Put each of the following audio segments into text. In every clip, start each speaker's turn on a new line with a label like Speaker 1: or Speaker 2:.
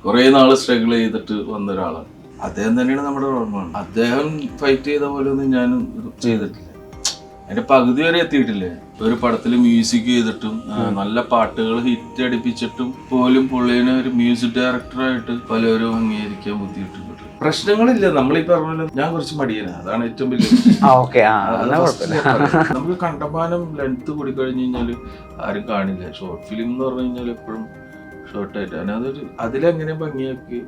Speaker 1: കുറേ നാൾ സ്ട്രഗിൾ ചെയ്തിട്ട് വന്ന ഒരാളാണ്. അദ്ദേഹം തന്നെയാണ് നമ്മുടെ റോൾ മോഡൽ. അദ്ദേഹം ഫൈറ്റ് ചെയ്ത പോലെ ഒന്നും ഞാൻ ചെയ്തിട്ടില്ല. അതിന്റെ പകുതി വരെ എത്തിയിട്ടില്ലേ. ഒരു പടത്തിൽ മ്യൂസിക് ചെയ്തിട്ടും നല്ല പാട്ടുകൾ ഹിറ്റ് അടിപ്പിച്ചിട്ടും പോലും പുള്ളിനെ ഒരു മ്യൂസിക് ഡയറക്ടറായിട്ട് പലരും അംഗീകരിക്കാൻ ബുദ്ധിമുട്ടുണ്ട്. പ്രശ്നങ്ങളില്ല. നമ്മളീ പറഞ്ഞ ഞാൻ കുറച്ച് മടിയനാണ്, അതാണ് ഏറ്റവും വലിയ. നമുക്ക് കണ്ടമാനം ലെങ്ത് കൂടി കഴിഞ്ഞു കഴിഞ്ഞാൽ ആരും കാണില്ല. ഷോർട്ട് ഫിലിം എന്ന് പറഞ്ഞു കഴിഞ്ഞാൽ എപ്പോഴും ഷോർട്ടായിട്ട് അതിലെങ്ങനെ ഭംഗിയാക്കി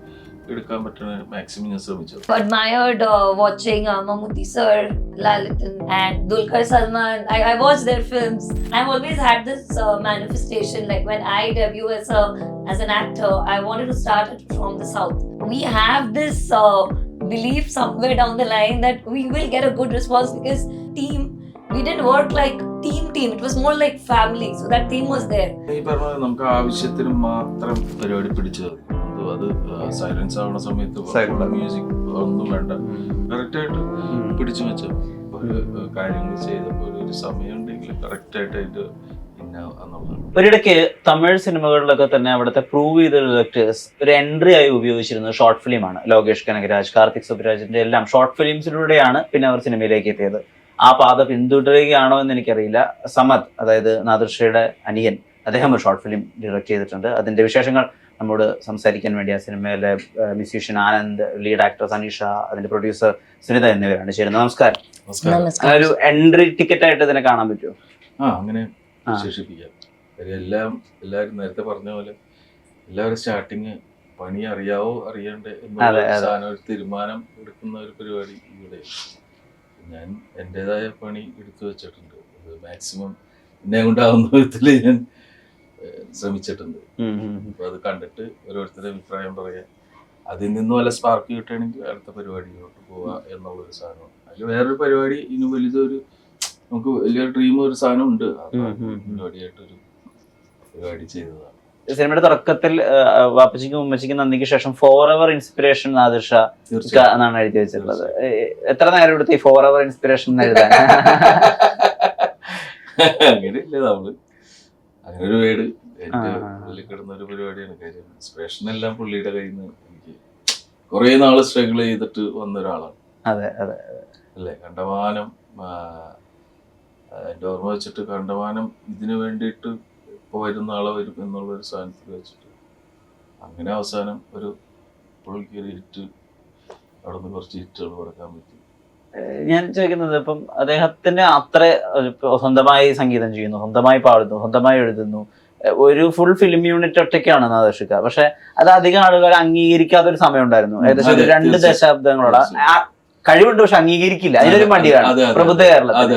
Speaker 1: എടുക്കാൻ പറ്റുന്ന മാക്സിമം ഞാൻ ശ്രമിച്ചു.
Speaker 2: Admired watching Mammootty sir, Lalitan and Dulquer Salman. I watched their films. I've always had this manifestation, like when I debut as an actor, I wanted to start it from the south. We have this belief somewhere down the line that we will get a good response because we didn't work like team. It was more like family. So that team was there.
Speaker 1: ഈ പറഞ്ഞ നമുക്ക് ആവശ്യത്തിന് മാത്രം പരിപാടി പിടിച്ചത്. അത് silence ആവുന്ന സമയത്ത് മ്യൂസിക് ഒന്നും വേണ്ട, കറക്റ്റ് ആയിട്ട് പിടിച്ചു വെച്ച ഒരു കാര്യങ്ങൾ ചെയ്തപ്പോൾ ഒരു സമയം ഉണ്ടെങ്കിൽ കറക്റ്റ് ആയിട്ട് അതിന്റെ
Speaker 3: ഒരിടയ്ക്ക് തമിഴ് സിനിമകളിലൊക്കെ തന്നെ അവിടുത്തെ പ്രൂവ് ചെയ്ത ഡയറക്ടേഴ്സ് ഒരു എൻട്രി ആയി ഉപയോഗിച്ചിരുന്നത് ഷോർട്ട് ഫിലിമാണ്. ലോകേഷ് കനകരാജ്, കാർത്തിക് സുബ്രാജിന്റെ എല്ലാം ഷോർട്ട് ഫിലിംസിലൂടെയാണ് പിന്നെ അവർ സിനിമയിലേക്ക് എത്തിയത്. ആ പാത പിന്തുടരുകയാണോ എന്ന് എനിക്കറിയില്ല. സമദ്, അതായത് നാദിർഷയുടെ അനിയൻ, അദ്ദേഹം ഒരു ഷോർട്ട് ഫിലിം ഡയറക്ട് ചെയ്തിട്ടുണ്ട്. അതിന്റെ വിശേഷങ്ങൾ നമ്മോട് സംസാരിക്കാൻ വേണ്ടി ആ സിനിമയിലെ musician Anand, lead actor Saneesha, അതിന്റെ പ്രൊഡ്യൂസർ സുനിത എന്നിവരാണ് ചേരുന്നത്. നമസ്കാരം. ഒരു എൻട്രി ടിക്കറ്റ് ആയിട്ട് ഇതിനെ കാണാൻ പറ്റുമോ?
Speaker 1: അങ്ങനെ വിശേഷിപ്പിക്കാം. എല്ലാവരും നേരത്തെ പറഞ്ഞ പോലെ എല്ലാവരും സ്റ്റാർട്ടിങ് പണി അറിയാവോ അറിയണ്ടേ എന്നുള്ള ഒരു തീരുമാനം എടുക്കുന്ന ഒരു പരിപാടി ഇവിടെ. ഞാൻ എൻ്റെതായ പണി എടുത്തു വെച്ചിട്ടുണ്ട്. മാക്സിമം എന്നെ കൊണ്ടാവുന്ന വിധത്തിൽ ഞാൻ ശ്രമിച്ചിട്ടുണ്ട്. അപ്പൊ അത് കണ്ടിട്ട് ഓരോരുത്തരുടെ അഭിപ്രായം പറയാം. അതിൽ നിന്നും വല്ല സ്പാർക്ക് കിട്ടുകയാണെങ്കിൽ അടുത്ത പരിപാടിയിലോട്ട് പോവുക എന്നുള്ളൊരു സാധനം. അതിൽ വേറൊരു പരിപാടി ഇനി വലുതൊരു നമുക്ക് വലിയൊരു ഡ്രീം ഒരു സാധനം ഉണ്ട്. പരിപാടിയായിട്ടൊരു പരിപാടി ചെയ്തതാണ്.
Speaker 3: സിനിമയുടെ തുടക്കത്തിൽ വാപ്പച്ചിക്കും ഉമ്മച്ചിക്കും നന്ദിക്ക് ശേഷം ഫോർ എവർ ഇൻസ്പിറേഷൻ നാദിർഷ എന്നാണ് എഴുതി വെച്ചിട്ടുള്ളത്. എത്ര നേരം എടുത്ത് ഈ ഫോർ എവർ ഇൻസ്പിറേഷൻ എഴുതാൻ?
Speaker 1: അങ്ങനെ ഇല്ല, നമ്മള് അങ്ങനെ ഒരു വീട് ഉള്ളിൽ കിടന്ന ഒരു പരിപാടിയാണ്. കാര്യം ഇൻസ്പിറേഷൻ എല്ലാം പുള്ളിയുടെ കയ്യിൽ നിന്ന് എനിക്ക് കുറെ നാള് സ്ട്രഗിൾ ചെയ്തിട്ട് വന്ന ഒരാളാണ്. അല്ലേ, കണ്ടമാനം എൻ്റെ ഓർമ്മ വെച്ചിട്ട് കണ്ടമാനം ഇതിനു വേണ്ടിയിട്ട് ഇപ്പോൾ വരുന്ന ആളെ വരും എന്നുള്ളൊരു സാധനത്തിൽ വെച്ചിട്ട് അങ്ങനെ അവസാനം ഒരു പുള്ളിക്ക് ഒരു ഹിറ്റ്, അവിടെ നിന്ന് കുറച്ച് ഹിറ്റുകൾ കൊടുക്കാൻ പറ്റി.
Speaker 3: ഞാൻ ചോദിക്കുന്നത്, ഇപ്പം അദ്ദേഹത്തിന് അത്ര സ്വന്തമായി സംഗീതം ചെയ്യുന്നു, സ്വന്തമായി പാടുന്നു, സ്വന്തമായി എഴുതുന്നു, ഒരു ഫുൾ ഫിലിം യൂണിറ്റ് ഒറ്റയ്ക്കാണ് നാദർഷിക. പക്ഷെ അത് അധികം ആളുകൾ അംഗീകരിക്കാത്തൊരു സമയം ഉണ്ടായിരുന്നു. ഏകദേശം ഒരു 2 ദശാബ്ദങ്ങളോടെ കഴിവുണ്ട്, പക്ഷെ അംഗീകരിക്കില്ല. അതിനൊരു മടിയാണ് പ്രബുദ്ധ കേരളത്തിൽ.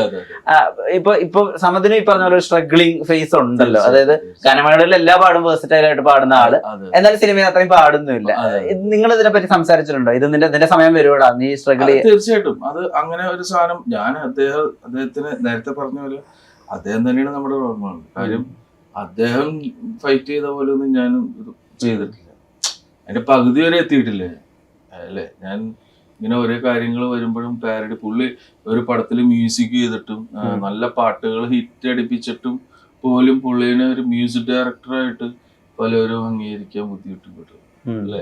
Speaker 3: ഇപ്പൊ സമദിന് ഈ പറഞ്ഞ പോലെ ഒരു സ്ട്രഗ്ലിംഗ് ഫേസ് ഉണ്ടല്ലോ. അതായത് ഗാനമേളയിൽ എല്ലാ പാടും വേഴ്സറ്റൈൽ ആയിട്ട് പാടുന്ന ആള്, എന്നാൽ സിനിമയിൽ അത്രയും പാടുന്നില്ല. നിങ്ങൾ ഇതിനെ പറ്റി സംസാരിച്ചിട്ടുണ്ടോ? ഇത് നിന്റെ സമയം വരുവാടാ നീ സ്ട്രഗിൾ ചെയ്യാൻ?
Speaker 1: തീർച്ചയായിട്ടും അത് അങ്ങനെ ഒരു സാധനം. ഞാൻ അദ്ദേഹത്തിന് നേരത്തെ പറഞ്ഞ പോലെ അദ്ദേഹം തന്നെയാണ് നമ്മുടെ റോൾ മോഡൽ. കാര്യം അദ്ദേഹം ഫൈറ്റ് ചെയ്ത പോലെ ഒന്നും ഞാൻ ചെയ്തിട്ടില്ല. അതിന്റെ പകുതി വരെ എത്തിയിട്ടില്ലേ അല്ലേ. ഞാൻ ഇങ്ങനെ ഓരോ കാര്യങ്ങൾ വരുമ്പോഴും പാരഡി പുള്ളി ഒരു പടത്തിൽ മ്യൂസിക് ചെയ്തിട്ടും നല്ല പാട്ടുകൾ ഹിറ്റ് അടിപ്പിച്ചിട്ടും പോലും പുള്ളിനെ ഒരു മ്യൂസിക് ഡയറക്ടറായിട്ട് പലരും അംഗീകരിക്കാൻ ബുദ്ധിമുട്ടപ്പെട്ടു അല്ലേ.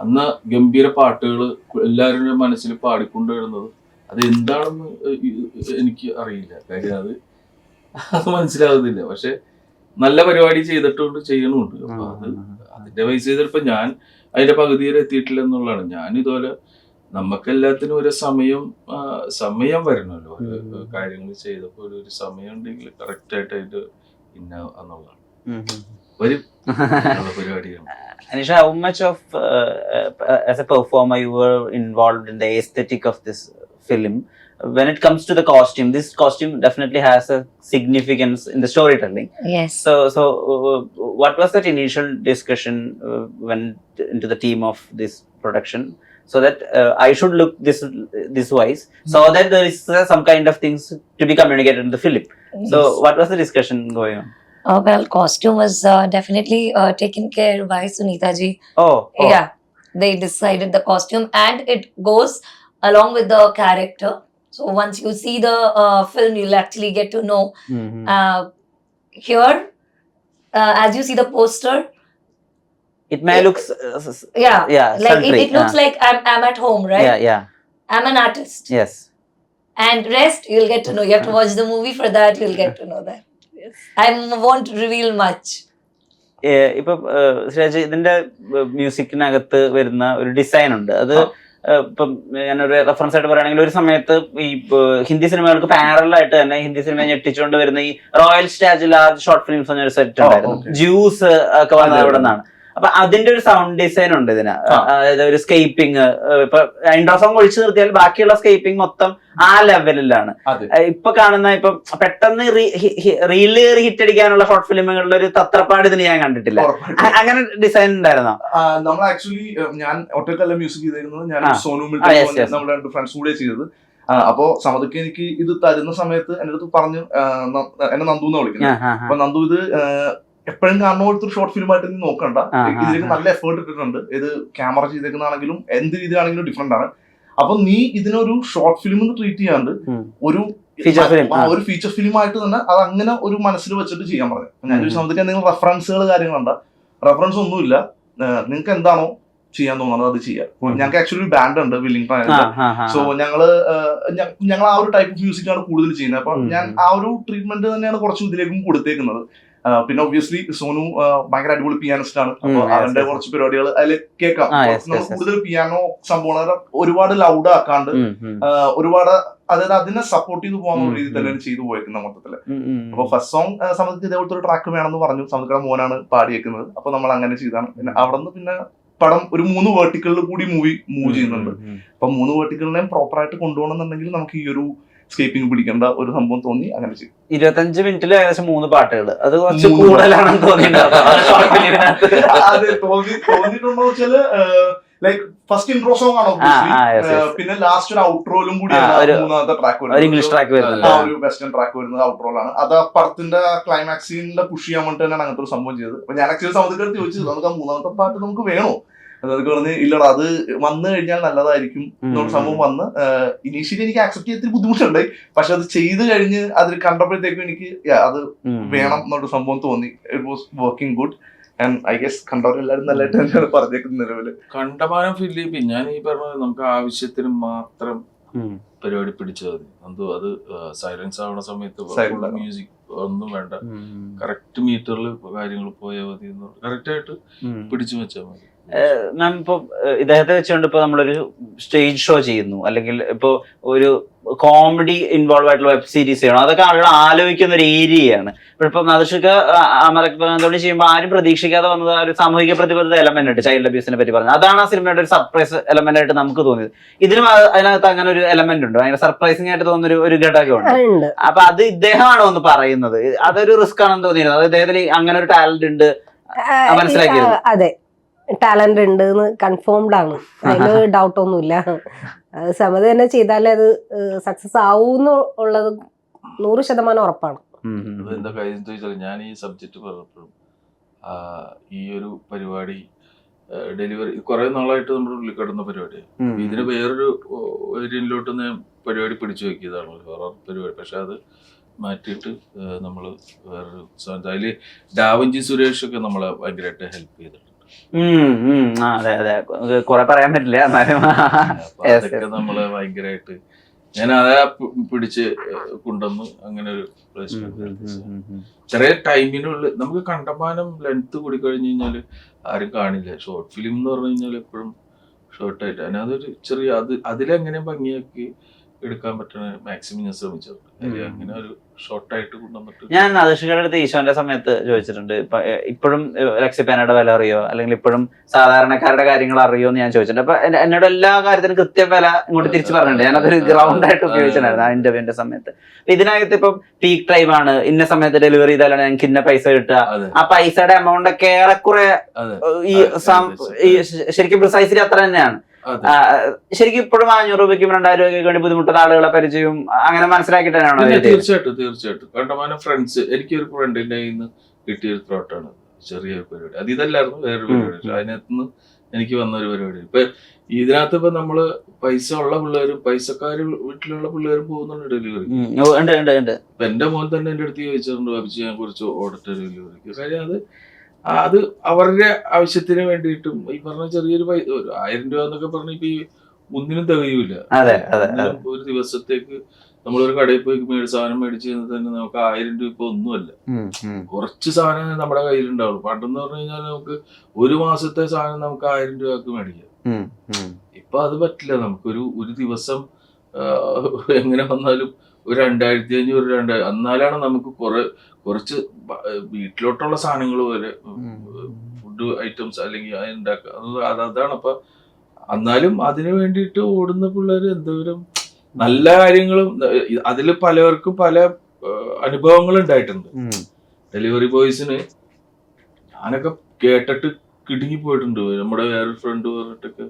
Speaker 1: അന്ന് ഗംഭീര പാട്ടുകൾ എല്ലാവരുടെയും മനസ്സിൽ പാടിക്കൊണ്ടുവരുന്നത് അത് എന്താണെന്ന് എനിക്ക് അറിയില്ല. കാര്യം അത് മനസ്സിലാകുന്നില്ല. പക്ഷെ നല്ല പരിപാടി ചെയ്തിട്ടുണ്ട്, ചെയ്യണമുണ്ട്. അപ്പൊ അതിന്റെ പൈസ ചെയ്തിപ്പോ ഞാൻ അതിന്റെ പകുതി വരെ എത്തിയിട്ടില്ല എന്നുള്ളതാണ്. ഞാൻ ഇതുപോലെ നമുക്കെല്ലാത്തിനും ഒരു സമയം വരണമല്ലോ. കാര്യങ്ങൾ ചെയ്തപ്പോൾ ഒരു സമയം ഉണ്ടെങ്കിൽ കറക്റ്റ് ആയിട്ട് അതിന്റെ എന്നുള്ളതാണ് വരും പരിപാടിയാണ്.
Speaker 3: Anisha, how much of as a performer you were involved in the aesthetic of this film? When it comes to the costume, this costume definitely has a significance in the storytelling.
Speaker 2: Yes.
Speaker 3: So what was that initial discussion when into the team of this production, so that I should look this wise, so that there is some kind of things to be communicated in the film? Yes. So what was the discussion going on?
Speaker 2: Well, costume was definitely taken care by Sunita ji.
Speaker 3: Oh.
Speaker 2: Yeah, they decided the costume and it goes along with the character. So once you see the film, you'll actually get to know. Here, as you see the poster,
Speaker 3: It may look
Speaker 2: yeah, like
Speaker 3: sultry.
Speaker 2: it looks like I'm at home, right?
Speaker 3: Yeah.
Speaker 2: I'm an artist.
Speaker 3: Yes.
Speaker 2: And rest you'll get to know. You have to watch the movie for that. You'll get to know that. Yes. I won't reveal much.
Speaker 3: ഇപ്പൊ ശ്രീരാജ് ഇതിന്റെ മ്യൂസിക്കിനകത്ത് വരുന്ന ഒരു design ഉണ്ട്. അത് ഇപ്പം ഞാനൊരു reference ആയിട്ട് പറയുകയാണെങ്കിൽ ഒരു സമയത്ത് ഈ ഹിന്ദി സിനിമകൾക്ക് പാരലായിട്ട് തന്നെ ഹിന്ദി സിനിമ ഞെട്ടിച്ചുകൊണ്ട് വരുന്ന ഈ റോയൽ സ്റ്റാജ് ലാർജ് ഷോർട്ട് ഫിലിംസ് എന്നൊരു സെറ്റ് ഉണ്ടായിരുന്നു. ജ്യൂസ് ഒക്കെ വന്നത് അവിടെ നിന്നാണ്. അപ്പൊ അതിന്റെ ഒരു സൗണ്ട് ഡിസൈൻ ഉണ്ട് ഇതിന്. അതായത് ഒരു സ്കേപ്പിംഗ്, ഇപ്പൊ ഇൻട്രോ സോങ് ഒഴിച്ചു നിർത്തിയാൽ ബാക്കിയുള്ള സ്കേപ്പിംഗ് മൊത്തം ആ ലെവലിലാണ്. ഇപ്പൊ കാണുന്ന ഇപ്പൊ പെട്ടെന്ന് റീല് ഹിറ്റ് അടിക്കാനുള്ള ഷോർട്ട് ഫിലിമുകളുടെ ഒരു തത്രപ്പാട് ഇതിന് ഞാൻ കണ്ടിട്ടില്ല. അങ്ങനെ ഡിസൈൻ ഉണ്ടായിരുന്നോ?
Speaker 4: നമ്മൾ ആക്ച്വലി ഞാൻ ഒറ്റക്കല്ല മ്യൂസിക് ചെയ്തിരുന്നത്, ഞാൻ സോനു നമ്മുടെ രണ്ട് ഫ്രണ്ട്സ് കൂടെ ചെയ്തത്. അപ്പോ സമതൊക്കെ എനിക്ക് ഇത് തരുന്ന സമയത്ത് എന്റെ അടുത്ത് പറഞ്ഞു, എന്നെ നന്ദു എന്ന് വിളിക്കുന്നത്. അപ്പൊ നന്ദു ഇത് എപ്പോഴും കാണുന്ന പോലത്തെ ഒരു ഷോർട്ട് ഫിലിം ആയിട്ട് നീ നോക്കണ്ട, ഇതിലേക്ക് നല്ല എഫേർട്ട് ഇട്ടിട്ടുണ്ട്, ഇത് ക്യാമറ ചെയ്തേക്കുന്നതാണെങ്കിലും എന്ത് രീതിയിലാണെങ്കിലും ഡിഫറെന്റ് ആണ്. അപ്പൊ നീ ഇതിനൊരു ഷോർട്ട് ഫിലിം എന്ന് ട്രീറ്റ് ചെയ്യാണ്ട് ഒരു ഫീച്ചർ ഫിലിം ആയിട്ട് തന്നെ അത് അങ്ങനെ ഒരു മനസ്സിൽ വെച്ചിട്ട് ചെയ്യാൻ പറഞ്ഞു. ഞാൻ ചോദിച്ചാൽ നമുക്ക് എന്തെങ്കിലും റെഫറൻസുകൾ കാര്യങ്ങളുണ്ടോ? റെഫറൻസ് ഒന്നുമില്ല, നിങ്ങൾക്ക് എന്താണോ ചെയ്യാൻ തോന്നുന്നത് അത് ചെയ്യാം. ഞങ്ങൾക്ക് ആക്ച്വലി ബാൻഡ് ഉണ്ട്, വില്ലിംഗ്ടൺ. സോ ഞങ്ങൾ ആ ഒരു ടൈപ്പ് ഓഫ് മ്യൂസിക് ആണ് കൂടുതൽ ചെയ്യുന്നത്. അപ്പൊ ഞാൻ ആ ഒരു ട്രീറ്റ്മെന്റ് തന്നെയാണ് കുറച്ച് ഇതിലേക്കും കൊടുത്തേക്കുന്നത്. പിന്നെ ഒബ്വിയസ്ലി സോനു ഭയങ്കര അടിപൊളി പിയാനിസ്റ്റ് ആണ്. അപ്പൊ അവന്റെ കുറച്ച് പരിപാടികൾ അതിൽ കേൾക്കാം. കൂടുതൽ പിയാനോ സംഭവങ്ങൾ ഒരുപാട് ലൗഡ് ആക്കാണ്ട് ഒരുപാട്, അതായത് അതിനെ സപ്പോർട്ട് ചെയ്ത് പോകുന്ന രീതിയിൽ തന്നെയാണ് ചെയ്തു പോയേക്കുന്നത് മൊത്തത്തില്. അപ്പൊ ഫസ്റ്റ് സോങ് സമയത്ത് ഇതേപോലത്തെ ഒരു ട്രാക്ക് വേണമെന്ന് പറഞ്ഞു. സമയത്ത് മോനാണ് പാടിയേക്കുന്നത്. അപ്പൊ നമ്മൾ അങ്ങനെ ചെയ്താണ്. പിന്നെ അവിടെ നിന്ന് പിന്നെ പടം ഒരു 3 വേർട്ടിക്കളിൽ കൂടി മൂവ് ചെയ്യുന്നുണ്ട്. അപ്പൊ 3 വേർട്ടിക്കളിനെയും പ്രോപ്പർ ആയിട്ട് കൊണ്ടുപോകണമെന്നുണ്ടെങ്കിൽ നമുക്ക് ഈ ഒരു സ്കേപ്പിംഗ് പിടിക്കേണ്ട ഒരു സംഭവം തോന്നി. അങ്ങനെ ചെയ്യും.
Speaker 3: 25 മിനിറ്റിൽ ഏകദേശം 3 പാട്ടുകൾ, അത് കുറച്ച് കൂടുതലാണെന്ന് തോന്നിയിട്ടുണ്ടോ?
Speaker 4: അതെ, തോന്നിയിട്ടുണ്ടോ വെച്ചാല് ലൈക്ക് ഫസ്റ്റ് ഇൻട്രോ സോങ് ആണോ, പിന്നെ ലാസ്റ്റ് ഒരു ഔട്ട്രോയിലും കൂടി മൂന്നാമത്തെ ട്രാക്ക് വരുന്നത്,
Speaker 3: ഇംഗ്ലീഷ് ട്രാക്ക് വരുന്നത്,
Speaker 4: ഒരു വെസ്റ്റേൺ ട്രാക്ക് വരുന്നത് ഔട്ട്രോയിലാണ്. അത് പടത്തിന്റെ ക്ലൈമാക്സ് സീനിന്റെ പുഷ് ചെയ്യാൻ വേണ്ടിട്ട് തന്നെയാണ് അങ്ങനത്തെ ഒരു സംഭവം ചെയ്തത്. അപ്പൊ ഞാൻ ആക്ച്വലി സമുദ്രത്തിൽ ചോദിച്ചത് നമുക്ക് ആ മൂന്നാമത്തെ പാട്ട് നമുക്ക് വേണോ? അതൊക്കെ പറഞ്ഞ് ഇല്ലടാ, അത് വന്നു കഴിഞ്ഞാൽ നല്ലതായിരിക്കും എന്നൊരു സംഭവം വന്ന് ഇനീഷ്യലി എനിക്ക് ആക്സെപ്റ്റ് ചെയ്തിട്ട് ബുദ്ധിമുട്ടുണ്ടായി. പക്ഷെ അത് ചെയ്ത് കഴിഞ്ഞ് അതിൽ കണ്ടപ്പോഴത്തേക്കും എനിക്ക് അത് വേണം എന്നൊരു സംഭവം തോന്നി. It was working good. And I guess കണ്ടവരെല്ലാരും നല്ലതായിട്ട് തന്നെയാണ് പറഞ്ഞേക്കുന്നത് നിലവില്.
Speaker 1: കണ്ടമാനം ഫിലിപ്പ് ഞാൻ ഈ പറഞ്ഞത് നമുക്ക് ആവശ്യത്തിന് മാത്രം പരിപാടി പിടിച്ചത് മതി. അത് സൈലൻസ് ആവുന്ന സമയത്ത് മ്യൂസിക് ഒന്നും വേണ്ട, കറക്റ്റ് മീറ്ററിൽ കാര്യങ്ങൾ പോയാൽ മതി. കറക്റ്റ് ആയിട്ട് പിടിച്ചു വെച്ചാൽ മതി.
Speaker 3: മാം ഇപ്പൊ ഇദ്ദേഹത്തെ വെച്ചുകൊണ്ട് ഇപ്പൊ നമ്മളൊരു സ്റ്റേജ് ഷോ ചെയ്യുന്നു, അല്ലെങ്കിൽ ഇപ്പൊ ഒരു കോമഡി ഇൻവോൾവ് ആയിട്ടുള്ള വെബ് സീരീസ് ചെയ്യണം, അതൊക്കെ ആളുകൾ ആലോചിക്കുന്ന ഒരു ഏരിയയാണ്. ഇപ്പൊ നദർഷിക അമരത്തോടെ ചെയ്യുമ്പോൾ ആരും പ്രതീക്ഷിക്കാതെ വന്നത് ഒരു സാമൂഹിക പ്രതിബദ്ധത എലമെന്റ് ഉണ്ട്. ചൈൽഡ് അബ്യൂസിനെ പറ്റി പറഞ്ഞത്, അതാണ് ആ സിനിമയുടെ ഒരു സർപ്രൈസ് എലമെന്റ് ആയിട്ട് നമുക്ക് തോന്നിയത്. ഇതിനും അതിനകത്ത് അങ്ങനെ ഒരു എലമെന്റ് ഉണ്ട്, ഭയങ്കര സർപ്രൈസിംഗ് ആയിട്ട് തോന്നുന്ന ഒരു ഘടകമുണ്ട്. അപ്പൊ അത് ഇദ്ദേഹമാണോ ഒന്ന് പറയുന്നത്? അതൊരു റിസ്ക് ആണെന്ന് തോന്നിയിരുന്നു? അത് ഇദ്ദേഹത്തിന് അങ്ങനെ ഒരു ടാലന്റ് ഉണ്ട് മനസ്സിലാക്കിയത്?
Speaker 5: അതെ, ടാലന്റ് ഉണ്ട് എന്ന് കൺഫേംഡ് ആണ്, അതിന് ഡൗട്ട് ഒന്നുമില്ല. സമത തന്നെ ചെയ്താലേ അത് സക്സസ് ആവൂന്നുള്ളത് 100% ഉറപ്പാണ്.
Speaker 1: എന്താ കാര്യം ചോദിച്ചാൽ, ഞാൻ ഈ സബ്ജക്ട് പറഞ്ഞപ്പോഴും ഈ ഒരു പരിപാടി ഡെലിവറി കുറെ നാളായിട്ട് നമ്മുടെ ഉള്ളിൽ കിടന്ന പരിപാടിയാണ്. ഇതിന് വേറൊരു ഏരിയയിലോട്ട് പരിപാടി പിടിച്ചു വെക്കിയതാണ്, ഹൊറർ പരിപാടി. പക്ഷെ അത് മാറ്റിയിട്ട് നമ്മൾ വേറൊരു അതിൽ ഡാവിഞ്ചി സുരേഷ് ഒക്കെ നമ്മളെ ഭയങ്കരമായിട്ട് ഹെൽപ്പ് ചെയ്തിട്ടുണ്ട്.
Speaker 3: അതെ അതെ, കുറെ പറയാൻ പറ്റില്ല,
Speaker 1: അതൊക്കെ നമ്മള് ഭയങ്കരമായിട്ട് ഞാൻ അതാ പിടിച്ച് കൊണ്ടുവന്ന് അങ്ങനെ ഒരു ചെറിയ ടൈമിനുള്ളിൽ നമുക്ക് കണ്ടമാനം ലെങ്ത് കൂടി കഴിഞ്ഞു കഴിഞ്ഞാല് ആരും കാണില്ല. ഷോർട്ട് ഫിലിം എന്ന് പറഞ്ഞു കഴിഞ്ഞാൽ എപ്പോഴും ഷോർട്ടായിട്ട് അതിനകത്തൊരു ചെറിയ അതിലെങ്ങനെ ഭംഗിയാക്കി എടുക്കാൻ പറ്റണ മാക്സിമം ഞാൻ ശ്രമിച്ചിട്ടുണ്ട്. അങ്ങനെ ഒരു ഷോർട്ടായിട്ട് കൊണ്ടുവന്നിട്ട്
Speaker 3: ഞാൻ നദർഷികയുടെ അടുത്ത് ഈശോന്റെ സമയത്ത് ചോദിച്ചിട്ടുണ്ട്, ഇപ്പോഴും ലക്ഷ്യപ്പേനയുടെ വില അറിയോ, അല്ലെങ്കിൽ ഇപ്പോഴും സാധാരണക്കാരുടെ കാര്യങ്ങൾ അറിയോ എന്ന് ഞാൻ ചോദിച്ചിട്ടുണ്ട്. അപ്പൊ എന്നോട് എല്ലാ കാര്യത്തിനും കൃത്യം വില ഇങ്ങോട്ട് തിരിച്ചു പറഞ്ഞിട്ടുണ്ട്. ഞാനതൊരു ഗ്രൗണ്ട് ആയിട്ട് ഉപയോഗിച്ചിട്ടുണ്ടായിരുന്നു ആ ഇന്റർവ്യൂവിന്റെ സമയത്ത്. ഇതിനകത്ത് ഇപ്പം പീക്ക് ടൈം ആണ്, ഇന്ന സമയത്ത് ഡെലിവറി ചെയ്താലാണ് ഞങ്ങൾക്ക് ഇന്ന പൈസ കിട്ടുക, ആ പൈസയുടെ എമൗണ്ട് ഒക്കെ ഏറെക്കുറെ ഈ ശരിക്കും പ്രിസൈസിലി അത്ര തന്നെയാണ്. ശരിക്കും ഇപ്പോഴും 500 രൂപയ്ക്കും 2000 രൂപയ്ക്ക് വേണ്ടി ബുദ്ധിമുട്ടുന്ന ആളുകളെ പരിചയവും അങ്ങനെ മനസ്സിലാക്കിയിട്ടാണോ?
Speaker 1: തീർച്ചയായിട്ടും കണ്ടമാനം ഫ്രണ്ട്സ്, എനിക്കൊരു ഫ്രണ്ടിന്റെ കയ്യിൽ കിട്ടിയൊരു ത്രോട്ടാണ് ചെറിയൊരു പരിപാടി. അത് ഇതല്ലായിരുന്നു, വേറൊരു പരിപാടി. അതിനകത്തുനിന്ന് എനിക്ക് വന്ന ഒരു പരിപാടി. ഇപ്പൊ ഇതിനകത്ത് ഇപ്പൊ നമ്മള് പൈസ ഉള്ള പിള്ളേരും പൈസക്കാര് വീട്ടിലുള്ള പിള്ളേരും പോകുന്നുണ്ട് ഡെലിവറി. ഇപ്പൊ എന്റെ മോൻ തന്നെ എന്റെ അടുത്ത് ചോദിച്ചിട്ടുണ്ട്, ബാബിച്ച് ഞാൻ കുറച്ച് ഓടട്ടെ ഡെലിവറിക്ക്. കാര്യം അത് അത് അവരുടെ ആവശ്യത്തിന് വേണ്ടിയിട്ടും ഈ പറഞ്ഞ ചെറിയൊരു 1000 രൂപ എന്നൊക്കെ പറഞ്ഞ ഇപ്പൊ ഈ ഒന്നിനും തികയൂല.
Speaker 3: അതെ അതെ
Speaker 1: ഒരു ദിവസത്തേക്ക് നമ്മളൊരു കടയിൽ പോയി സാധനം മേടിച്ച് തന്നെ നമുക്ക് 1000 രൂപ ഇപ്പൊ ഒന്നുമല്ല. കുറച്ച് സാധനം നമ്മുടെ കയ്യിലുണ്ടാവുള്ളൂ. പണ്ടെന്ന് പറഞ്ഞു കഴിഞ്ഞാൽ നമുക്ക് ഒരു മാസത്തെ സാധനം നമുക്ക് 1000 രൂപക്ക് മേടിക്കാം. ഇപ്പൊ അത് പറ്റില്ല. നമുക്കൊരു ദിവസം എങ്ങനെ വന്നാലും ഒരു 2500 എന്നാലാണ് നമുക്ക് കുറച്ച് വീട്ടിലോട്ടുള്ള സാധനങ്ങൾ വരെ ഫുഡ് ഐറ്റംസ് അല്ലെങ്കിൽ അതാണ്. അപ്പൊ എന്നാലും അതിനു വേണ്ടിയിട്ട് ഓടുന്ന പിള്ളേര് എന്തോരം നല്ല കാര്യങ്ങളും അതിൽ പലവർക്കും പല അനുഭവങ്ങൾ ഉണ്ടായിട്ടുണ്ട്. ഡെലിവറി ബോയ്സിന് ഞാനൊക്കെ കേട്ടിട്ട് കിടുങ്ങി പോയിട്ടുണ്ട്. നമ്മുടെ വേറൊരു ഫ്രണ്ട് പറഞ്ഞിട്ടൊക്കെ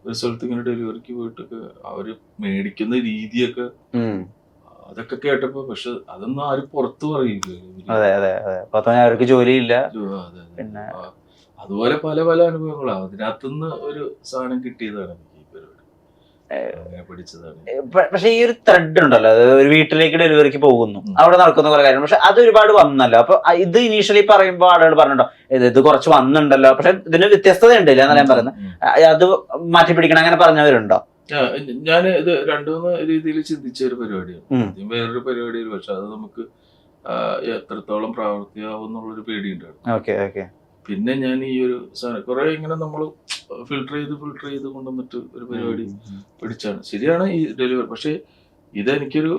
Speaker 1: ഒരു സ്ഥലത്ത് ഇങ്ങനെ ഡെലിവറിക്ക് പോയിട്ടൊക്കെ അവര് മേടിക്കുന്ന രീതിയൊക്കെ അതൊക്കെ കേട്ടപ്പോ, പക്ഷെ അതൊന്നും ആരും പുറത്തു പറയില്ല.
Speaker 3: അവർക്ക് ജോലിയില്ല.
Speaker 1: പിന്നെ അതുപോലെ പല പല അനുഭവങ്ങളാണ്. അതിനകത്തുനിന്ന് ഒരു സാധനം കിട്ടിയതാണ് ഈ പരിപാടി, പഠിച്ചതാണ്.
Speaker 3: പക്ഷെ ഈ ഒരു ത്രെഡ് ഉണ്ടല്ലോ, അത് ഒരു വീട്ടിലേക്ക് ഡെലിവറിക്ക് പോകുന്നു, അവിടെ നടക്കുന്ന കുറെ കാര്യം. പക്ഷെ അത് ഒരുപാട് വന്നല്ലോ. അപ്പൊ ഇത് ഇനീഷ്യലി പറയുമ്പോ ആളുകൾ പറഞ്ഞിട്ടോ ഇത് കുറച്ച് വന്നിട്ടുണ്ടല്ലോ, പക്ഷെ ഇതിന് വ്യത്യസ്തത ഉണ്ടല്ലോ എന്നാണ് ഞാൻ പറയുന്നത്. അത് മാറ്റി പിടിക്കണം അങ്ങനെ പറഞ്ഞവരുണ്ടോ?
Speaker 1: ഞാൻ ഇത് 2-3 രീതിയിൽ ചിന്തിച്ച ഒരു പരിപാടിയാണ്. വേറൊരു പരിപാടിയിൽ, പക്ഷെ അത് നമുക്ക് എത്രത്തോളം പ്രാവർത്തികമാവും എന്നുള്ളൊരു പേടിയുണ്ടായിരുന്നു. പിന്നെ ഞാൻ ഈ ഒരു സാധനം കുറെ ഇങ്ങനെ നമ്മൾ ഫിൽട്ടർ ചെയ്ത് കൊണ്ടുവന്നിട്ട് ഒരു പരിപാടി പിടിച്ചാണ്. ശരിയാണ് ഈ ഡെലിവറി, പക്ഷെ ഇതെനിക്കൊരു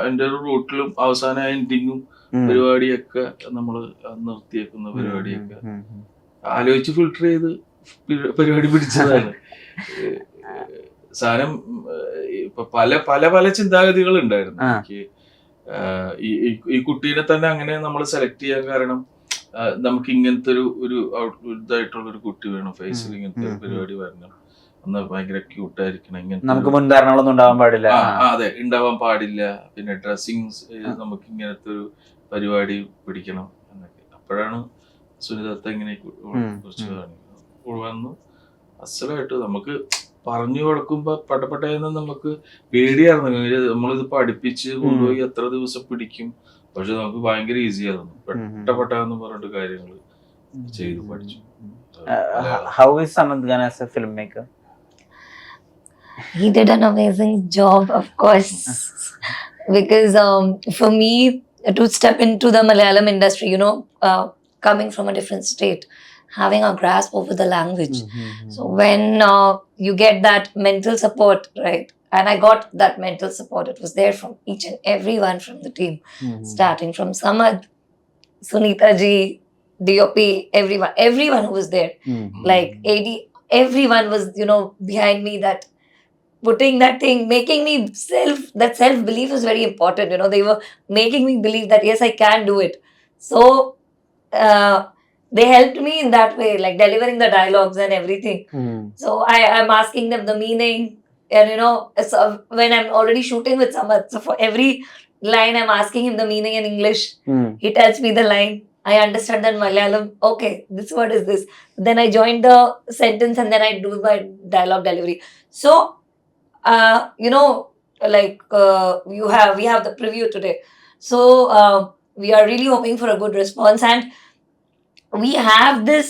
Speaker 1: എൻ്റെ ഒരു റൂട്ടിലും അവസാന എൻഡിങ്ങും പരിപാടിയൊക്കെ നമ്മൾ നിർത്തിയേക്കുന്ന പരിപാടിയൊക്കെ ആലോചിച്ച് ഫിൽട്ടർ ചെയ്ത് പരിപാടി പിടിച്ചതാണ്. സാധനം ഇപ്പൊ പല പല പല ചിന്താഗതികൾ ഉണ്ടായിരുന്നു എനിക്ക്. ഈ കുട്ടീനെ തന്നെ അങ്ങനെ നമ്മൾ സെലക്ട് ചെയ്യാൻ കാരണം നമുക്ക് ഇങ്ങനത്തെ ഒരു ഇതായിട്ടുള്ള ഒരു കുട്ടി വേണം, ഫേസിൽ ഇങ്ങനത്തെ ഒരു പരിപാടി വരണം, ഒന്ന് ഭയങ്കര ക്യൂട്ടായിരിക്കണം, ഇങ്ങനത്തെ
Speaker 3: നമുക്ക് മുൻധാരണകളൊന്നും ഉണ്ടാവാൻ പാടില്ല.
Speaker 1: അതെ, ഉണ്ടാവാൻ പാടില്ല. പിന്നെ ഡ്രസ്സിങ്സ് നമുക്ക് ഇങ്ങനത്തെ ഒരു പരിപാടി പിടിക്കണം എന്നൊക്കെ. അപ്പോഴാണ് സുനിദത്ത ഇങ്ങനെ കുറിച്ച് വന്നു. അസലായിട്ട് നമുക്ക് പറഞ്ഞു കൊടുക്കുമ്പോ പട്ടപ്പട്ടയെന്ന് നമുക്ക് പേടിയായിരുന്നു. നമ്മളിത് പഠിപ്പിച്ച് കൊണ്ടുപോയി എത്ര ദിവസം പിടിക്കും, പക്ഷെ നമുക്ക് ഭയങ്കര ഈസി ആയിരുന്നു. പെട്ടപ്പെട്ടാന്ന് പറഞ്ഞിട്ട് കാര്യങ്ങൾ ചെയ്തു പഠിച്ചു.
Speaker 3: How is Samad Khan as a filmmaker?
Speaker 2: He did an amazing job, of course, because for me to step into the Malayalam industry, coming from a different state, having a grasp over the language. So when you get that mental support, right? And I got that mental support. It was there from each and everyone from the team, starting from Samad, Sunita ji, DOP, everyone who was there, like AD, everyone was, behind me, that putting that thing, making me that self-belief is very important. They were making me believe that yes, I can do it. So they helped me in that way, like delivering the dialogues and everything. So I'm asking them the meaning, and so when I'm already shooting with Samad, so for every line I'm asking him the meaning in English. He tells me the line, I understand that Malayalam, okay, this word is this, then I join the sentence and then I do my dialogue delivery. So we have the preview today, so we are really hoping for a good response, and we have this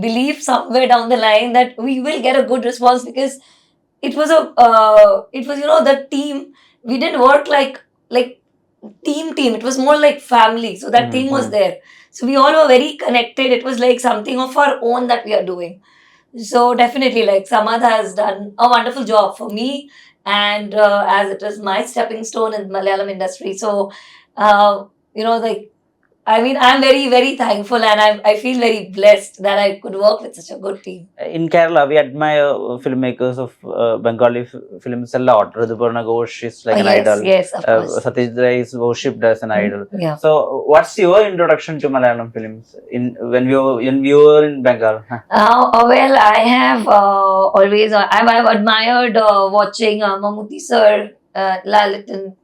Speaker 2: belief somewhere down the line that we will get a good response, because it was the team. We didn't work like team. It was more like family. So that thing was there. So we all were very connected. It was like something of our own that we are doing. So definitely, like, Samad has done a wonderful job for me, and as it is my stepping stone in the Malayalam industry. So I'm very, very thankful, and I feel very blessed that I could work with such a good team.
Speaker 3: In Kerala, we admire filmmakers of Bengali films a lot. Ridhuparna Ghosh is like an idol.
Speaker 2: Yes, of course.
Speaker 3: Satyajit Ray is worshipped as an idol.
Speaker 2: Yeah.
Speaker 3: So, what's your introduction to Malayalam films when you were in Bengal?
Speaker 2: Well, I have always I've admired watching Mammootty sir, Lalitan,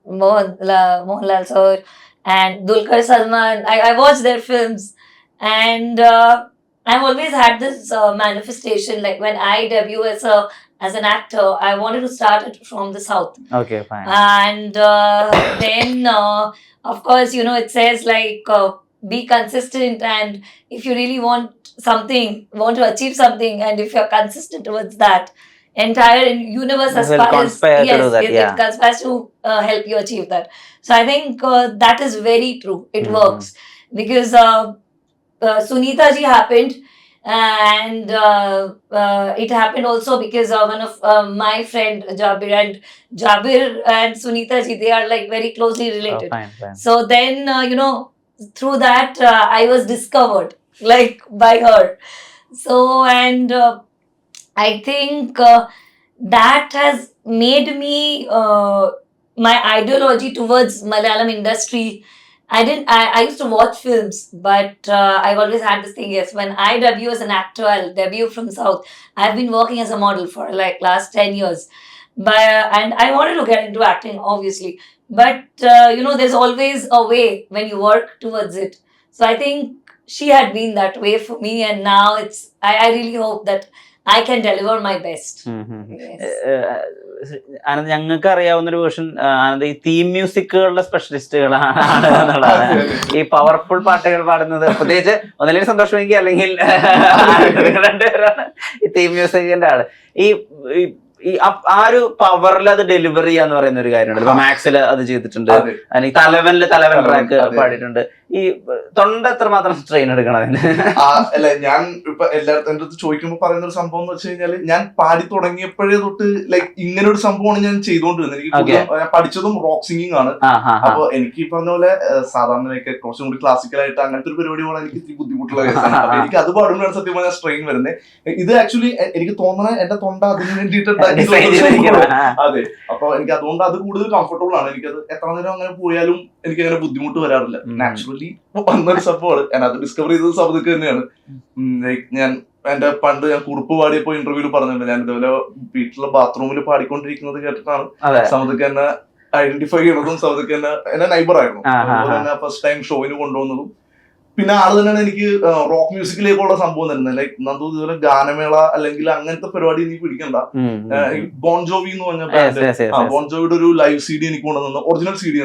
Speaker 2: Mohanlal sir, and Dulquer Salman. I watched their films, and I've always had this manifestation. Like, when I debut as an actor, I wanted to start it from the south.
Speaker 3: Okay, fine.
Speaker 2: And then, of course, it says like be consistent, and if you really want to achieve something, and if you're consistent towards that, entire universe
Speaker 3: Will conspire to do that,
Speaker 2: it conspires to help you achieve that. So I think that is very true. It works because Sunita ji happened, and it happened also because one of my friend Jabir and Sunita ji, they are like very closely related.
Speaker 3: Fine.
Speaker 2: So then through that I was discovered like by her. So and I think that has made me my ideology towards Malayalam industry. I used to watch films, but I've always had this thing. Yes, when I debut as an actor, I'll debut from South. I've been working as a model for like last 10 years. And I wanted to get into acting, obviously. But, there's always a way when you work towards it. So I think she had been that way for me. And now I really hope that I can deliver my best. Yes.
Speaker 3: Anand, ഞങ്ങൾക്ക് അറിയാവുന്ന ഒരു version Anand ഈ theme മ്യൂസിക്കുകളുടെ സ്പെഷ്യലിസ്റ്റുകളാണ് എന്നുള്ളതാണ്. ഈ powerful പാട്ടുകൾ പാടുന്നത് പ്രത്യേകിച്ച് ഒന്നില്ലെങ്കിൽ സന്തോഷം എനിക്ക്, അല്ലെങ്കിൽ രണ്ടുപേരാണ് ഈ തീം മ്യൂസിക്കിന്റെ ആള്. ഈ ആ ഒരു പവറിൽ അത് ഡെലിവറി ചെയ്യാന്ന് പറയുന്ന ഒരു കാര്യമുണ്ട്. ഇപ്പൊ മാക്സിൽ അത് ചെയ്തിട്ടുണ്ട്, അല്ലെങ്കിൽ തലവൻ ട്രാക്ക് പാടിയിട്ടുണ്ട്. ഈ തൊണ്ട എത്രമാത്രം സ്ട്രെയിൻ എടുക്കണം അതിന്?
Speaker 4: അല്ല, ഞാൻ ഇപ്പൊ എല്ലാവരും എന്റെ അടുത്ത് ചോദിക്കുമ്പോൾ പറയുന്ന ഒരു സംഭവം എന്ന് വെച്ച് കഴിഞ്ഞാല്, ഞാൻ പാടി തുടങ്ങിയപ്പോഴേ തൊട്ട് ലൈക്ക് ഇങ്ങനെ ഒരു സംഭവമാണ് ഞാൻ ചെയ്തുകൊണ്ടിരുന്നത്. എനിക്ക് ഞാൻ പഠിച്ചതും റോക്ക് സിംഗിങ് ആണ്. അപ്പൊ എനിക്ക് ഈ പറഞ്ഞ പോലെ സാധാരണയൊക്കെ കുറച്ചും കൂടി ക്ലാസിക്കലായിട്ട് അങ്ങനത്തെ ഒരു പരിപാടി പോകാൻ എനിക്ക് ഇത്തിരി ബുദ്ധിമുട്ടുള്ള കേസാണ്. അപ്പൊ എനിക്ക് അത് പാടുമ്പോഴാണ് സത്യം പറഞ്ഞാൽ സ്ട്രെയിൻ വരുന്നത്. ഇത് ആക്ച്വലി എനിക്ക് തോന്നുന്നത് എന്റെ തൊണ്ട അതിന് വേണ്ടിയിട്ട് അതെ. അപ്പൊ എനിക്ക് അതുകൊണ്ട് അത് കൂടുതൽ കംഫർട്ടബിൾ ആണ്. എനിക്കത് എത്ര നേരം അങ്ങനെ പോയാലും എനിക്ക് അങ്ങനെ ബുദ്ധിമുട്ട് വരാറില്ല. നാച്ചുറലി വന്നൊരു സംഭവമാണ്. ഞാൻ അത് ഡിസ്കവർ ചെയ്തത് സമയത്ത് തന്നെയാണ്. ലൈക്ക് ഞാൻ പണ്ട് ഞാൻ കുറിപ്പ് പാടിയപ്പോ ഇന്റർവ്യൂല് പറഞ്ഞിട്ടുണ്ട്, ഞാൻ ഇതുപോലെ വീട്ടിലെ ബാത്റൂമിൽ പാടിക്കൊണ്ടിരിക്കുന്നത് കേട്ടിട്ടാണ് സമയത്ത് എന്നെ ഐഡന്റിഫൈ ചെയ്യണതും. സമയത്ത് എന്നെ നൈബർ ആയിരുന്നു. അതുപോലെ ഫസ്റ്റ് ടൈം ഷോയിന് കൊണ്ടുവന്നതും. പിന്നെ ആള് തന്നെയാണ് എനിക്ക് റോക്ക് മ്യൂസിക്കിലേക്കുള്ള സംഭവം തരുന്നത്. ലൈക്ക് നന്ദു ഇതുപോലെ ഗാനമേള അല്ലെങ്കിൽ അങ്ങനത്തെ പരിപാടി നീ പിടിക്കണ്ട. ബോൺ ജോവി എന്ന് പറഞ്ഞ ബാൻഡ്, ബോൺ ജോവിയുടെ ഒരു ലൈവ് CD എനിക്ക് കൊണ്ടുവന്നു. ഒറിജിനൽ CD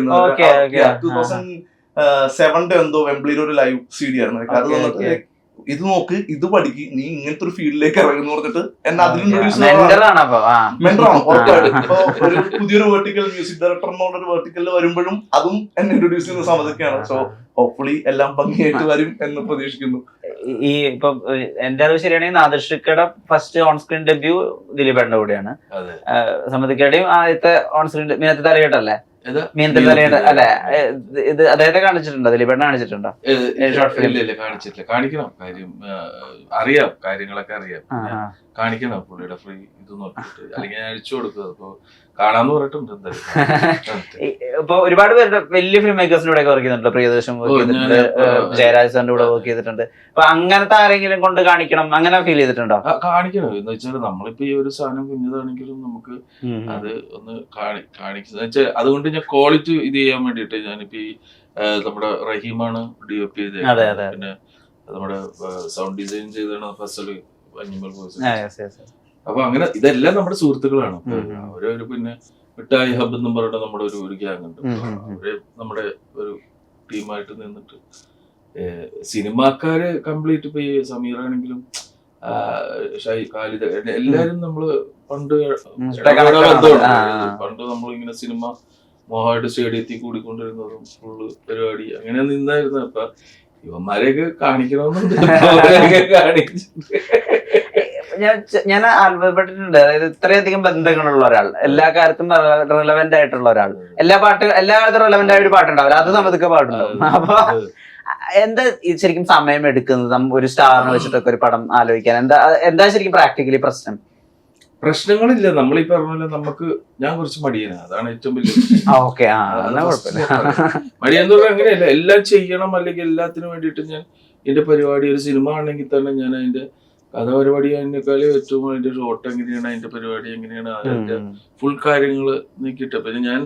Speaker 4: 2007 എന്തോ വെംബ്ലിയിൽ ഒരു ലൈവ് CD ആയിരുന്നു. അത് വന്നിട്ട് ഇത് നോക്ക്, ഇത് പഠിക്ക്, നീ ഇങ്ങനത്തെ ഒരു ഫീൽഡിലേക്ക് ഇറങ്ങുന്നു പറഞ്ഞിട്ട് എന്നെ അതിൽ മെന്ററാണ്. ഇപ്പൊ ഒരു പുതിയൊരു വെർട്ടിക്കൽ മ്യൂസിക് ഡയറക്ടർ എന്നുള്ളൊരു വെർട്ടിക്കലിൽ വരുമ്പോഴും അതും എന്നെ ഇൻട്രൊഡ്യൂസ് ചെയ്യുന്ന സമയത്തൊക്കെയാണ്. സോ ഹോപ്പ്ഫുള്ളി എല്ലാം ഭംഗിയായിട്ട് വരും എന്ന് പ്രതീക്ഷിക്കുന്നു.
Speaker 3: ഈ ഇപ്പൊ എന്റെ അറിവ് ശരിയാണെങ്കിൽ നാദർഷിക്കയുടെ ഫസ്റ്റ് ഓൺ സ്ക്രീൻ ഡെബ്യൂ ദിലീപേട്ടന്റെ കൂടെയാണ്. സമതിക്കയുടെയും ആദ്യത്തെ ഓൺ സ്ക്രീൻ മീനത്തെ തലകേട്ടല്ലേ? മീനത്തെ തലകേട്ട അല്ലെ? ഇത് അദ്ദേഹത്തെ കാണിച്ചിട്ടുണ്ടോ? ദിലീപേട്ടനെ കാണിച്ചിട്ടുണ്ടോ?
Speaker 1: കാണിച്ചിട്ടില്ല. കാണിക്കണം. കാര്യം അറിയാം, കാര്യങ്ങളൊക്കെ അറിയാം. കാണിക്കണം. പുള്ളിയുടെ ഫ്രീ ഇത് നോക്കിയിട്ട് അല്ലെങ്കിൽ ഞാൻ അഴിച്ചു കൊടുക്കുക. അപ്പൊ കാണാന്ന് പറഞ്ഞിട്ടുണ്ട്. എന്തായാലും
Speaker 3: ഇപ്പൊ ഒരുപാട് പേരുടെ വലിയ ഫിലിം മേക്കേഴ്സിന്റെ കൂടെ വർക്ക് ചെയ്തിട്ടുണ്ട്. പ്രിയദർശൻ വർക്ക് ചെയ്തിട്ടുണ്ട്, ജയരാജ് സാറിന്റെ കൂടെ വർക്ക് ചെയ്തിട്ടുണ്ട്. അപ്പൊ അങ്ങനത്തെ ആരെങ്കിലും കൊണ്ട് കാണിക്കണം അങ്ങനെ ഫീൽ ചെയ്തിട്ടുണ്ടോ?
Speaker 1: കാണിക്കണം. എന്ന് വെച്ചാൽ നമ്മളിപ്പോ ഈ ഒരു സാധനം കുഞ്ഞതാണെങ്കിലും നമുക്ക് അത് ഒന്ന് കാണിക്കുന്നത് വെച്ചാൽ അതുകൊണ്ട് ഞാൻ ക്വാളിറ്റി ഇത് ചെയ്യാൻ വേണ്ടിട്ട് ഞാനിപ്പോ ഈ നമ്മുടെ റഹീമാണ് DOP ചെയ്തത്. പിന്നെ നമ്മുടെ സൗണ്ട് ഡിസൈൻ ചെയ്താണ് ഫസല് അനിമൽ വോയിസ്. അപ്പൊ അങ്ങനെ ഇതെല്ലാം നമ്മുടെ സുഹൃത്തുക്കളാണ്. അവരൊരു പിന്നെ മിഠായി ഹബ് എന്നും പറഞ്ഞിട്ട് നമ്മുടെ ഒരു ഗ്യാങ് ഉണ്ട്. അവര് നമ്മുടെ ഒരു ടീമായിട്ട് നിന്നിട്ട് സിനിമാക്കാര് കംപ്ലീറ്റ് ഇപ്പൊ ഈ സമീർ ആണെങ്കിലും ഖാലിദ് എല്ലാരും നമ്മള് പണ്ട് നമ്മളിങ്ങനെ സിനിമ മോഹമായിട്ട് സ്റ്റേഡിയത്തിൽ കൂടിക്കൊണ്ടിരുന്നതും ഫുള്ള് പരിപാടി അങ്ങനെ നിന്നായിരുന്നു. അപ്പൊ ഇവന്മാരെയൊക്കെ കാണിക്കണമെന്നുണ്ട്.
Speaker 3: ഞാൻ അത്ഭുതപ്പെട്ടിട്ടുണ്ട്. അതായത് ഇത്രയധികം ബന്ധങ്ങളുള്ള ഒരാൾ, എല്ലാ കാലത്തും റെലവെന്റ് ആയിട്ടുള്ള ഒരാൾ, എല്ലാ കാലത്തും റെലവെന്റ് ആയ ഒരു പാട്ടുണ്ടാവില്ല, അത് നമുക്ക് പാട്ടുണ്ടാവും. അപ്പൊ എന്താ ശരിക്കും സമയം എടുക്കുന്നത് ഒരു സ്റ്റാറിനെ വെച്ചിട്ടൊക്കെ ഒരു പടം ആലോചിക്കാൻ? എന്താ ശരിക്കും പ്രാക്ടിക്കലി
Speaker 1: പ്രശ്നങ്ങളില്ല. നമ്മളീ പറഞ്ഞ പോലെ നമുക്ക് ഞാൻ കുറച്ച് മടിയനാണ്. അതാണ് ഏറ്റവും വലിയ മടിയെന്ന് പറഞ്ഞാൽ അങ്ങനെയല്ല. എല്ലാം ചെയ്യണം അല്ലെങ്കിൽ എല്ലാത്തിനും വേണ്ടിയിട്ട് ഞാൻ എന്റെ പരിപാടി ഒരു സിനിമ ആണെങ്കിൽ തന്നെ ഞാൻ അതിന്റെ കഥപരിപാടി അതിനേക്കാളും ഏറ്റവും അതിന്റെ ഷോട്ട് എങ്ങനെയാണ്, അതിന്റെ പരിപാടി എങ്ങനെയാണ്, അതിന്റെ ഫുൾ കാര്യങ്ങൾ നീക്കിയിട്ട് അപ്പൊ ഞാൻ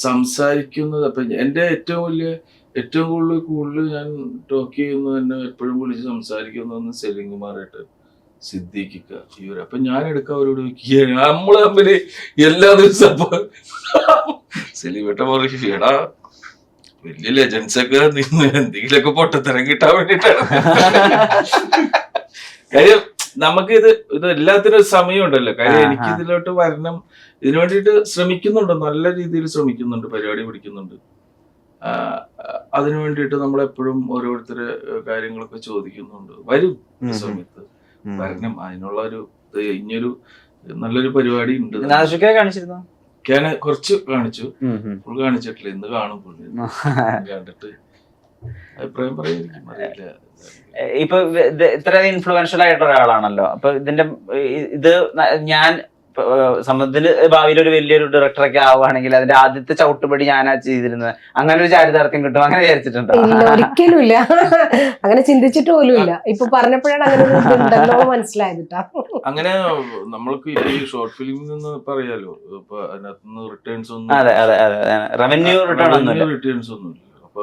Speaker 1: സംസാരിക്കുന്നത്. അപ്പൊ എന്റെ ഏറ്റവും കൂടുതൽ ഞാൻ ടോക്ക് ചെയ്യുന്നത് തന്നെ എപ്പോഴും വിളിച്ച് സംസാരിക്കുന്നതെന്ന് സെലിം കുമാറായിട്ട് സിദ്ദീഖിക്ക ഇവര്. അപ്പൊ ഞാൻ എടുക്കാൻ അവരോട് ചോദിക്കുക, നമ്മള് തമ്മില് എല്ലാ ദിവസവും സെലിമേട്ട പറയടാ വലിയ ലെജൻസ് ഒക്കെ എന്തെങ്കിലുമൊക്കെ പൊട്ടത്തരം കിട്ടാൻ വേണ്ടിട്ടാണ്. കാര്യം നമുക്ക് ഇത് എല്ലാത്തിനും ഒരു സമയമുണ്ടല്ലോ. കാര്യം എനിക്ക് ഇതിലോട്ട് വരണം, ഇതിനു വേണ്ടിയിട്ട് ശ്രമിക്കുന്നുണ്ട്, നല്ല രീതിയിൽ ശ്രമിക്കുന്നുണ്ട്, പരിപാടി പിടിക്കുന്നുണ്ട്. അതിനു വേണ്ടിയിട്ട് നമ്മളെപ്പോഴും ഓരോരുത്തരെ കാര്യങ്ങളൊക്കെ ചോദിക്കുന്നുണ്ട്. വരും സമയത്ത് വരണം. അതിനുള്ള ഒരു ഇനിയൊരു നല്ലൊരു പരിപാടി ഉണ്ട്.
Speaker 3: കാണിച്ചിരുന്നു,
Speaker 1: കുറച്ച് കാണിച്ചു, ഫുൾ കാണിച്ചിട്ടില്ല. ഇന്ന് കാണും പുള്ളി, കണ്ടിട്ട് അഭിപ്രായം പറയായിരിക്കും, അറിയില്ല.
Speaker 3: ഇപ്പൊ ഇത്രയധികം ഇൻഫ്ലുവൻഷ്യൽ ആയിട്ടുള്ള ഒരാളാണല്ലോ. അപ്പൊ ഇത് ഞാൻ സമ്മതത്തിന് ഭാവിയിൽ ഒരു വലിയൊരു ഡയറക്ടറൊക്കെ ആവുകയാണെങ്കിൽ അതിന്റെ ആദ്യത്തെ ചവിട്ടുപടി ഞാനാ ചെയ്തിരുന്നത്, അങ്ങനെ ഒരു ചാരിതാർത്ഥ്യം കിട്ടും അങ്ങനെ വിചാരിച്ചിട്ടുണ്ടോ?
Speaker 5: ഇല്ല, ഒരിക്കലും ഇല്ല. അങ്ങനെ ചിന്തിച്ചിട്ട് പോലും ഇല്ല. ഇപ്പൊ പറഞ്ഞപ്പോഴാണ് അങ്ങനെ മനസ്സിലായതിട്ടാ.
Speaker 1: അങ്ങനെ നമ്മൾക്ക് ഈ ഷോർട്ട് ഫിലിമിൽ നിന്ന് പറയാലോ, ഇപ്പൊ അതിനകത്തുനിന്ന് റിട്ടേൺസ് ഒന്നും,
Speaker 3: റവന്യൂ
Speaker 1: റിട്ടേൺസ് ഒന്നും ഇല്ല. അപ്പൊ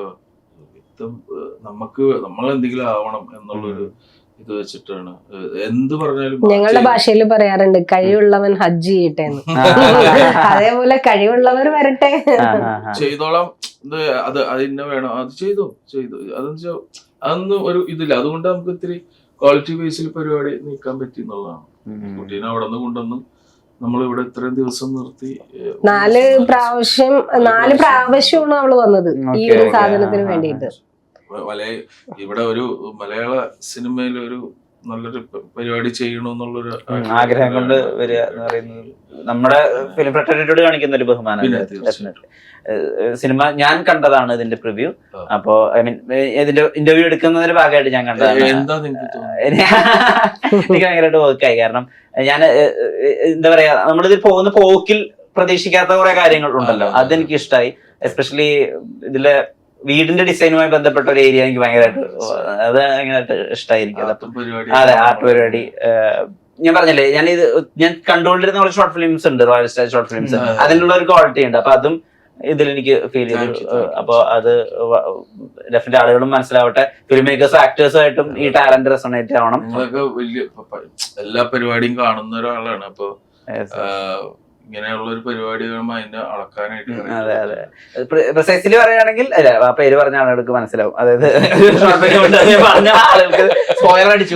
Speaker 1: നമുക്ക് നമ്മളെന്തെങ്കിലും ആവണം എന്നുള്ളൊരു ഇത് വെച്ചിട്ടാണ് എന്ത് പറഞ്ഞാലും.
Speaker 5: ഞങ്ങളുടെ ഭാഷയിൽ പറയാറുണ്ട്, കഴിവുള്ളവൻ ഹജ്ജ് ചെയ്യട്ടെ എന്ന്. അതേപോലെ കഴിവുള്ളവർ വരട്ടെ,
Speaker 1: ചെയ്തോളാം. അത് അതിന്നെ വേണം, അത് ചെയ്തു അതൊന്നും ഒരു ഇതില്ല. അതുകൊണ്ട് നമുക്ക് ഇത്തിരി ക്വാളിറ്റി ബേസിൽ പരിപാടി നീക്കാൻ പറ്റി എന്നുള്ളതാണ്. കുട്ടീനെ അവിടെ നിന്ന് കൊണ്ടുവന്ന് നമ്മളിവിടെ ഇത്രയും ദിവസം നിർത്തി
Speaker 5: 4 പ്രാവശ്യമാണ് അവള് വന്നത് ഈ ഒരു സാധനത്തിന് വേണ്ടിയിട്ട്.
Speaker 1: ഇവിടെ ഒരു മലയാള സിനിമയിൽ ഒരു നല്ലൊരു പരിപാടി ചെയ്യണമെന്നുള്ളൊരു
Speaker 3: ആഗ്രഹം കൊണ്ട് വരിക എന്ന് പറയുന്നത് നമ്മുടെ ഫിലിം ഫ്രട്ടേണിറ്റിയോട് കാണിക്കുന്ന ഒരു ബഹുമാനം. സിനിമ ഞാൻ കണ്ടതാണ്, ഇതിന്റെ പ്രിവ്യൂ. അപ്പോ ഐ മീൻ ഇതിന്റെ ഇന്റർവ്യൂ എടുക്കുന്നതിന്റെ ഭാഗമായിട്ട് ഞാൻ കണ്ടതാണ്. എനിക്ക് ഭയങ്കരമായിട്ട് വർക്കായി. കാരണം ഞാൻ എന്താ പറയാ, നമ്മളിതിൽ പോകുന്ന പോക്കിൽ പ്രതീക്ഷിക്കാത്ത കുറെ കാര്യങ്ങൾ ഉണ്ടല്ലോ, അതെനിക്ക് ഇഷ്ടമായി. എസ്പെഷ്യലി ഇതിലെ വീടിന്റെ ഡിസൈനുമായി ബന്ധപ്പെട്ട ഒരു ഏരിയ എനിക്ക് ഭയങ്കരമായിട്ട് അത് ഭയങ്കരമായിട്ട് ഇഷ്ടമായിരിക്കും. അതെ, ആർട്ട് പരിപാടി. ഞാൻ പറഞ്ഞില്ലേ, ഞാൻ കണ്ടുകൊണ്ടിരുന്ന കുറച്ച് ഷോർട്ട് ഫിലിംസ് ഉണ്ട്, റോയൽ സ്റ്റാർ ഷോർട്ട് ഫിലിംസ്. അതിനുള്ള ഒരു ക്വാളിറ്റി ഉണ്ട്. അപ്പൊ അതും ഇതിലെനിക്ക് ഫീൽ ചെയ്തു. അപ്പൊ അത് ഡെഫിനറ്റ് ആളുകളും മനസ്സിലാവട്ടെ, ഫിലിം മേക്കേഴ്സും ആക്ടേഴ്സും ആയിട്ടും ഈ ടാലന്റ് റെസൊണേറ്റ് ആവണം.
Speaker 1: വലിയ എല്ലാ പരിപാടിയും കാണുന്ന ഒരാളാണ്. അപ്പൊ ഇങ്ങനെയുള്ള ഒരു പരിപാടി കാണുമ്പോൾ അതിന്റെ അളക്കാനായിട്ട്.
Speaker 3: അതെ അതെ, പ്രിസൈസ്ലി പറയുകയാണെങ്കിൽ ആ പേര് പറഞ്ഞ ആളുകൾക്ക് മനസ്സിലാവും. അതായത് പറഞ്ഞ ആളുകൾക്ക് സ്പോയിലർ അടിച്ചു.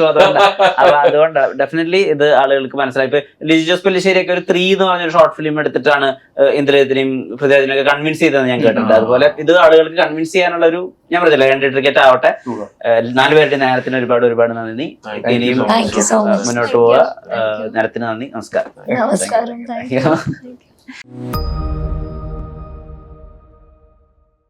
Speaker 3: അതുകൊണ്ട് ഡെഫിനറ്റ്ലി ഇത് ആളുകൾക്ക് മനസ്സിലായി. ഇപ്പൊ ലിജി ജോസ് പെല്ലിശ്ശേരിയൊക്കെ ഒരു 3 എന്ന് പറഞ്ഞൊരു ഷോർട്ട് ഫിലിം എടുത്തിട്ടാണ് ഇന്ദ്രജിത്തിനെയും പൃഥ്വിരാജിനെയൊക്കെ കൺവിൻസ് ചെയ്തതെന്ന് ഞാൻ കേട്ടിട്ടുണ്ട്. അതുപോലെ ഇത് ആളുകൾക്ക് കൺവിൻസ് ചെയ്യാനുള്ള ഒരു, ഞാൻ പറഞ്ഞില്ല, എൻട്രി ടിക്കറ്റ് ആവട്ടെ. 4 പേരുടെ നേരത്തിന് ഒരുപാട് നന്ദി. ഇനിയും മുന്നോട്ട് പോവുക. നേരത്തിന് നന്ദി. നമസ്കാരം.
Speaker 2: നമസ്കാരം.